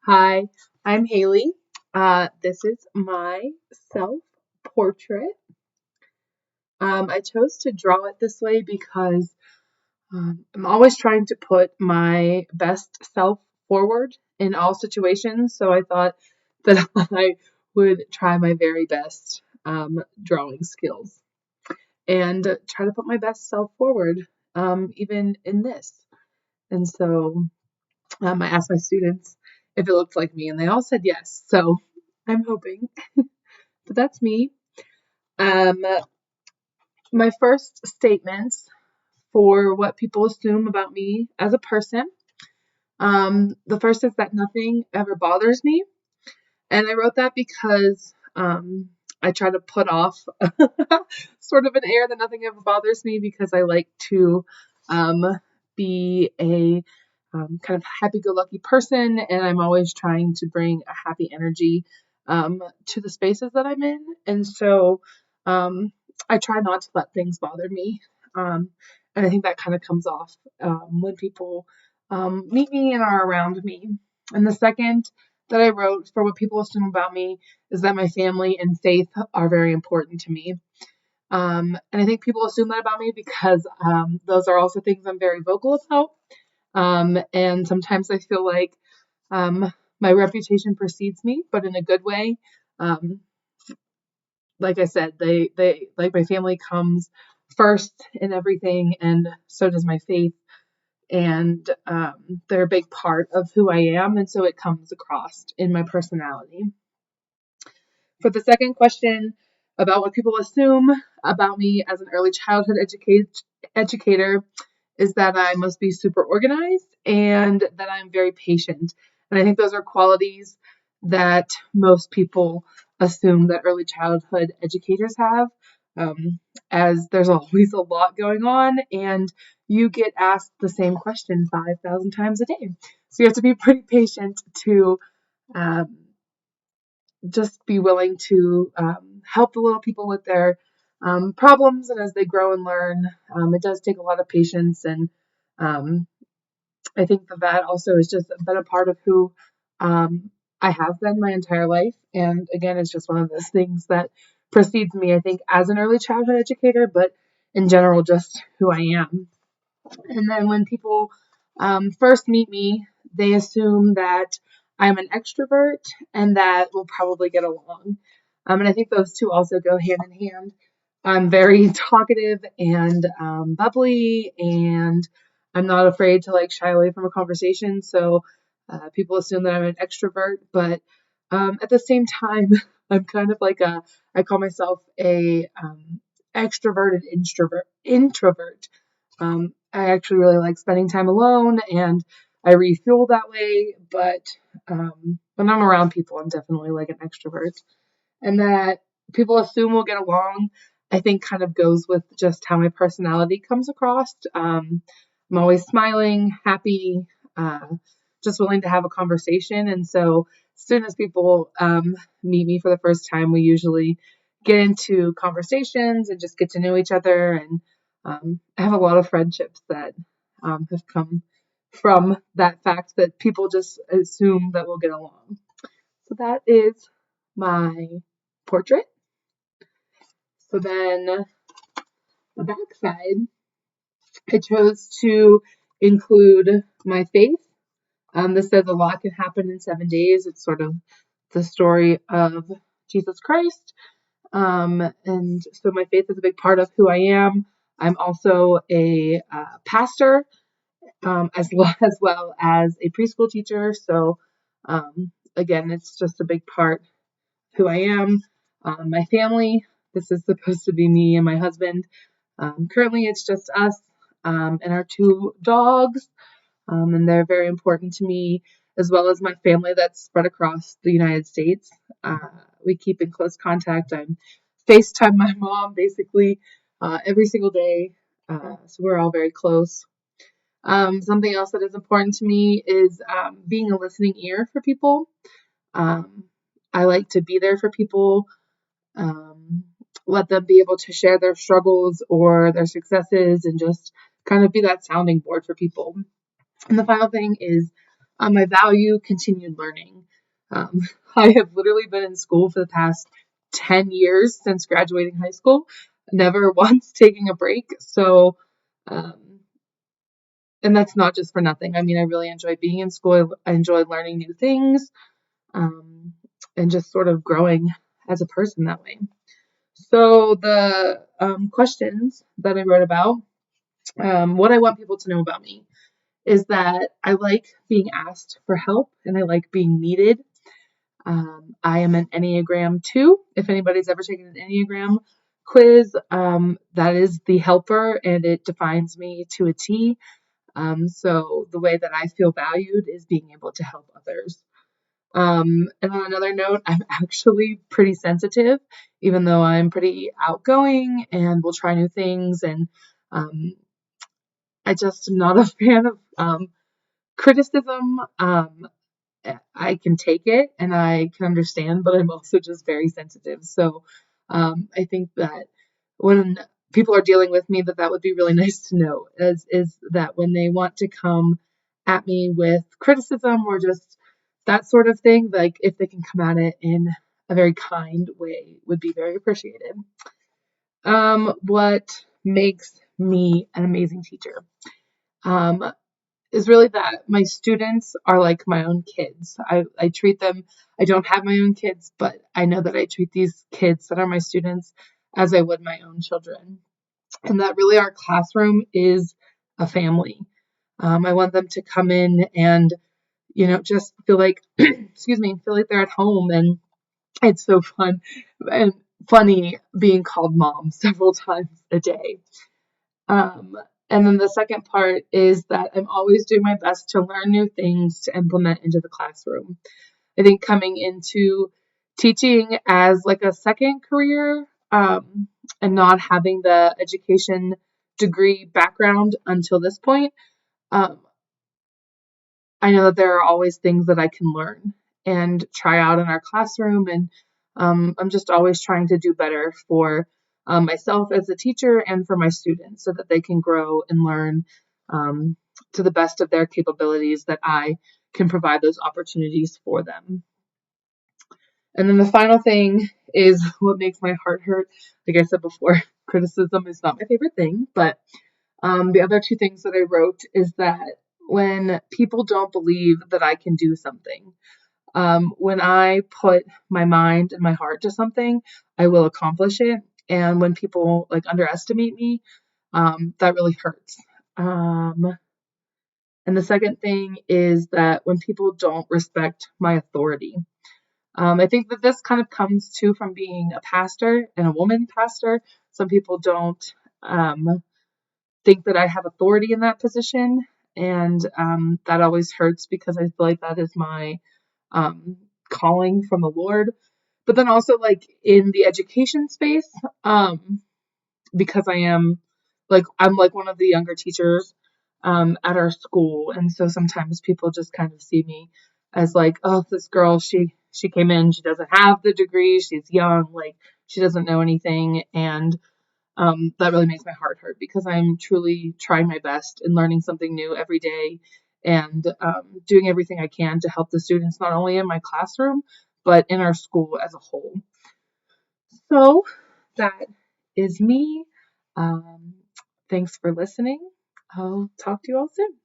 Hi, I'm Haley. This is my self-portrait. I chose to draw it this way because I'm always trying to put my best self forward in all situations. So I thought that I would try my very best drawing skills and try to put my best self forward, even in this. And so I asked my students if it looked like me, and they all said yes. So I'm hoping. But that's me. Um, my first statements for what people assume about me as a person. The first is that nothing ever bothers me. And I wrote that because I try to put off sort of an air that nothing ever bothers me because I like to um, be a kind of happy-go-lucky person, and I'm always trying to bring a happy energy to the spaces that I'm in. And so um, I try not to let things bother me. And I think that kind of comes off when people meet me and are around me. And the second that I wrote for what people assume about me is that my family and faith are very important to me. And I think people assume that about me because those are also things I'm very vocal about. And sometimes I feel like um, my reputation precedes me, but in a good way. Um, like I said, they like my family comes first in everything, and so does my faith. And they're a big part of who I am, and so it comes across in my personality. For the second question about what people assume about me as an early childhood educator is that I must be super organized and that I'm very patient. And I think those are qualities that most people assume that early childhood educators have, as there's always a lot going on and you get asked the same question 5,000 times a day. So you have to be pretty patient to um, just be willing to help the little people with their problems and as they grow and learn. It does take a lot of patience, and um, I think that also has just been a part of who I have been my entire life. And again, it's just one of those things that precedes me, I think, as an early childhood educator, but in general, just who I am. And then when people first meet me, they assume that I'm an extrovert and that we'll probably get along. And I think those two also go hand in hand. I'm very talkative and bubbly, and I'm not afraid to like shy away from a conversation. So people assume that I'm an extrovert, but at the same time, I'm kind of like I call myself a extroverted introvert. I actually really like spending time alone, and I refuel that way. But when I'm around people, I'm definitely like an extrovert. And that people assume we'll get along, I think kind of goes with just how my personality comes across. I'm always smiling, happy, uh, just willing to have a conversation. And so as soon as people meet me for the first time, we usually get into conversations and just get to know each other. And I have a lot of friendships that have come from that fact that people just assume that we'll get along. So that is my portrait. So then the back side, I chose to include my faith. This says a lot can happen in 7 days. It's sort of the story of Jesus Christ. And so my faith is a big part of who I am. I'm also a pastor, as well as a preschool teacher. So again, it's just a big part of who I am. My family. This is supposed to be me and my husband. Currently, it's just us and our two dogs, and they're very important to me, as well as my family that's spread across the United States. Uh, we keep in close contact. I'm FaceTime my mom basically every single day, so we're all very close. Something else that is important to me is being a listening ear for people. Um, I like to be there for people, um, let them be able to share their struggles or their successes and just kind of be that sounding board for people. And the final thing is I value continued learning. Um, I have literally been in school for the past 10 years since graduating high school, never once taking a break. So, um, and that's not just for nothing. I mean, I really enjoy being in school. I enjoy learning new things, um, and just sort of growing as a person that way. So the questions that I wrote about, what I want people to know about me is that I like being asked for help and I like being needed. I am an Enneagram 2. If anybody's ever taken an Enneagram quiz, that is the helper and it defines me to a T. So the way that I feel valued is being able to help others. And on another note, I'm actually pretty sensitive, even though I'm pretty outgoing and will try new things. And um, I just am not a fan of criticism. I can take it and I can understand, but I'm also just very sensitive. So I think that when people are dealing with me, that would be really nice to know is that when they want to come at me with criticism or just that sort of thing, like if they can come at it in a very kind way, would be very appreciated. What makes me an amazing teacher? Um, is really that my students are like my own kids. I treat them, I don't have my own kids, but I know that I treat these kids that are my students as I would my own children. And that really our classroom is a family. I want them to come in and, just feel like, excuse me, feel like they're at home. And it's so fun and funny being called mom several times a day. Um, and then the second part is that I'm always doing my best to learn new things to implement into the classroom. I think coming into teaching as like a second career, and not having the education degree background until this point, um, I know that there are always things that I can learn and try out in our classroom. And I'm just always trying to do better for myself as a teacher and for my students so that they can grow and learn um, to the best of their capabilities, that I can provide those opportunities for them. And then the final thing is what makes my heart hurt. Like I said before, criticism is not my favorite thing, but the other two things that I wrote is that when people don't believe that I can do something, when I put my mind and my heart to something, I will accomplish it. And when people like underestimate me, that really hurts. And the second thing is that when people don't respect my authority, I think that this kind of comes too from being a pastor and a woman pastor. Some people don't think that I have authority in that position. And that always hurts because I feel like that is my calling from the Lord. But then also, like in the education space, because I'm like one of the younger teachers at our school. And so sometimes people just kind of see me as like, oh, this girl, she came in, she doesn't have the degree, she's young, like she doesn't know anything. And that really makes my heart hurt because I'm truly trying my best and learning something new every day and doing everything I can to help the students, not only in my classroom, but in our school as a whole. So that is me. Um, Thanks for listening. I'll talk to you all soon.